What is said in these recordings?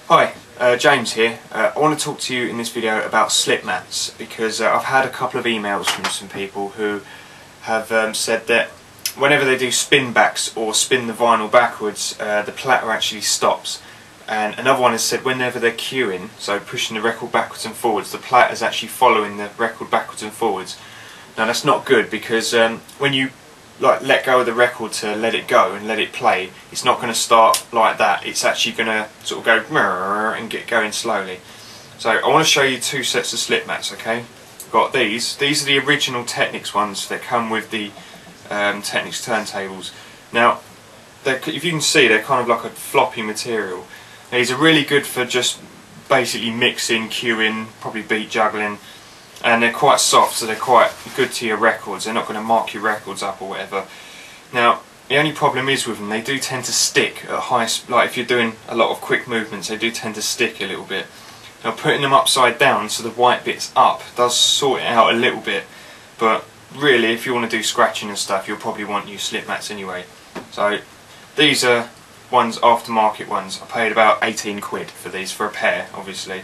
Hi, James here. I want to talk to you in this video about slip mats because I've had a couple of emails from some people who have said that whenever they do spin backs or spin the vinyl backwards, the platter actually stops. And another one has said whenever they're cueing, so pushing the record backwards and forwards, the platter is actually following the record backwards and forwards. Now that's not good because when you let go of the record to let it go and let it play, it's not going to start like that. It's actually going to sort of go and get going slowly. So I want to show you two sets of slip mats. Okay, I've got these are the original Technics ones that come with the Technics turntables. Now if you can see, they're kind of like a floppy material. These are really good for just basically mixing, cueing, probably beat juggling. And they're quite soft, so they're quite good to your records. They're not going to mark your records up or whatever. Now, the only problem is with them, they do tend to stick at high, like if you're doing a lot of quick movements, they do tend to stick a little bit. Now, putting them upside down so the white bit's up does sort it out a little bit, but really, if you want to do scratching and stuff, you'll probably want new slip mats anyway. So, these are ones, aftermarket ones. I paid about 18 quid for these, for a pair, obviously.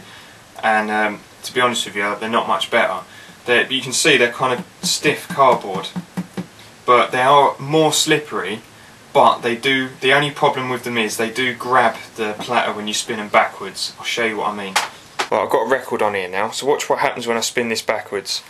And to be honest with you, they're not much better. You can see they're kind of stiff cardboard, but they are more slippery. But they do. The only problem with them is they do grab the platter when you spin them backwards. I'll show you what I mean. Well, I've got a record on here now, so watch what happens when I spin this backwards.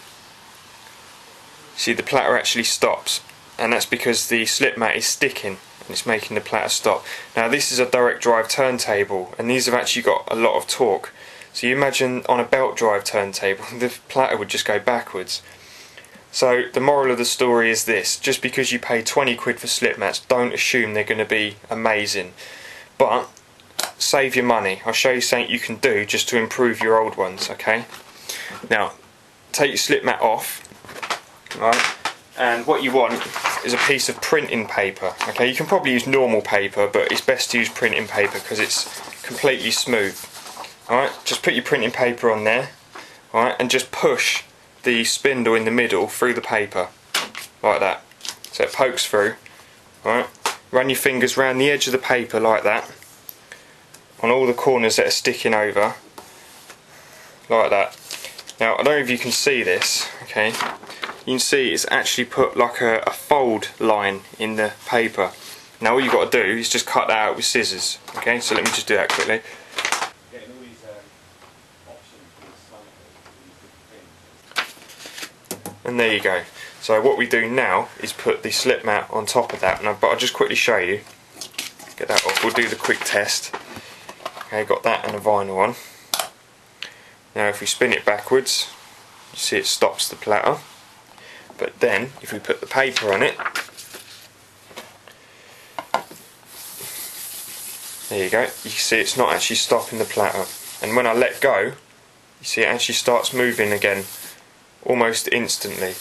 See, the platter actually stops, and that's because the slip mat is sticking and it's making the platter stop. Now this is a direct drive turntable, and these have actually got a lot of torque. So you imagine on a belt drive turntable, the platter would just go backwards. So the moral of the story is this: just because you pay 20 quid for slip mats, don't assume they're going to be amazing. But save your money. I'll show you something you can do just to improve your old ones, okay? Now, take your slip mat off, right? And what you want is a piece of printing paper, okay? You can probably use normal paper, but it's best to use printing paper because it's completely smooth. Alright, just put your printing paper on there, alright, and just push the spindle in the middle through the paper, like that. So it pokes through, alright. Run your fingers round the edge of the paper like that, on all the corners that are sticking over, like that. Now, I don't know if you can see this, okay. You can see it's actually put like a fold line in the paper. Now all you've got to do is just cut that out with scissors, okay. So let me just do that quickly. And there you go. So what we do now is put the slip mat on top of that. But I'll just quickly show you. Get that off. We'll do the quick test. Okay, got that and a vinyl on. Now if we spin it backwards, you see it stops the platter. But then if we put the paper on it, there you go. You see it's not actually stopping the platter. And when I let go, you see it actually starts moving again, almost instantly.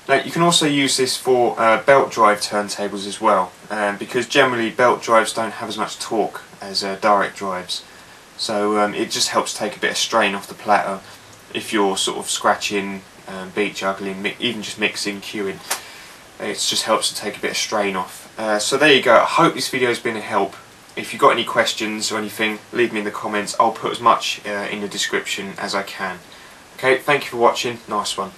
Now you can also use this for belt drive turntables as well, because generally belt drives don't have as much torque as direct drives, so it just helps take a bit of strain off the platter if you're sort of scratching, beat juggling, even just mixing, cueing. It just helps to take a bit of strain off. So there you go. I hope this video has been a help. If you've got any questions or anything, leave me in the comments. I'll put as much in the description as I can. Okay, thank you for watching. Nice one.